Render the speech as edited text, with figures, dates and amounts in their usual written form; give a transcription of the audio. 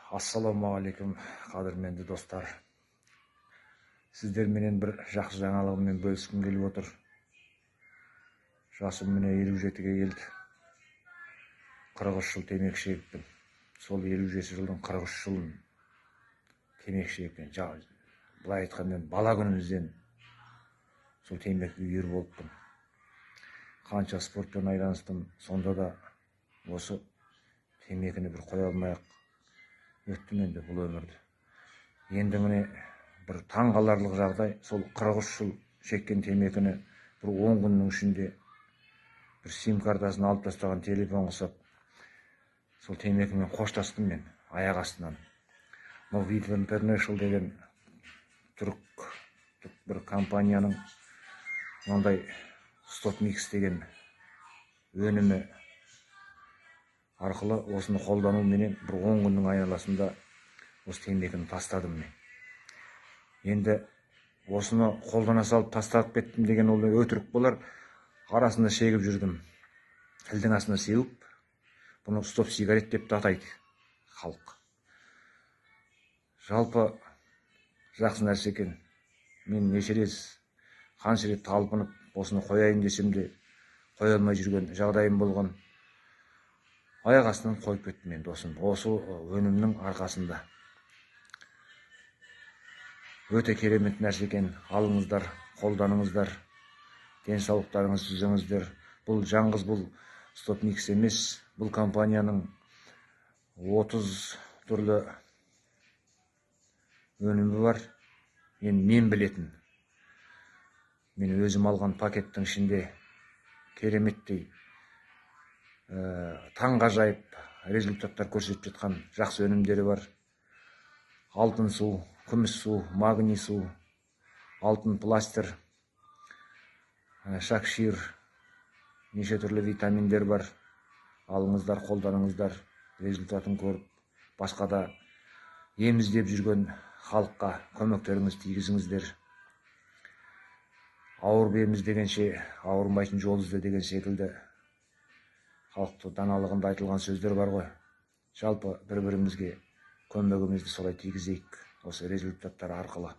Ассалаумағалейкум, қадірменді достар. Сіздерменен бір жақсы жаңалығыммен бөліскім келіп отыр. Жасым міне 57-ге келді. 43 жыл темекі шегіппін. Сол 57 жылдың 43 жылын темекі шегіппін. Былай айтқанда бала күнімізден сол темекіге үйір болыппын. Қанша спортпен айналыстым, сонда да осы темекіні бір қоя алмай өттім енді бұл өмірді. Енді міне бір таңғаларлық жағдай, сол 43 жыл шеккен темекіні бір 10 күннің ішінде бір сим картасын алып тастаған телефон құсап, сол темекімен қоштастым мен аяқ астынан. Movit International деген түрік бір компанияның мынандай Stop Mix деген өнімі арқылы осыны қолдану менен бір 10 күннің айналасында осы темекіні тастадым мен. Енді осыны қолдана салып тастап кеттім деген ол өтірік болар. Арасында шегіп жүрдім. Тілдің астына сеуіп, бұны стоп сигарет деп атайды халық. Жалпы жақсы нәрсе екен. Мен қанша рет талпынып осыны қояйын десем де қоя алмай жүрген жағдайым болған. Аяқ астынан қойып кеттім мен досым. Осы өнімнің арқасында. Өте керемет нәрсе екен. Алыңыздар, қолданыңыздар. Денсаулықтарыңыз түзеңіздер. Бұл жаңғыз бұл Stop Mix емес. Бұл компанияның 30 түрлі өнімі бар. Мен білетін. Мен өзім алған пакеттің ішінде кереметтей таңғажайып результаттар көрсетіп жатқан жақсы өнімдері бар. Алтын су, күміс су, магний су, алтын пластир, шакшир, неше түрлі витаминдер бар. Алыңыздар, қолданыңыздар, результатын көріп, басқа да ем іздеп жүрген халыққа көмектеріңіз тигізіңіздер. Ауырып ем іздегенше ауырмайтын жол ізде деген секілді халықты даналығында айтылған сөздер бар ғой. Жалпы бір-бірімізге көмегімізді солай тигізейік осы результаттар арқылы.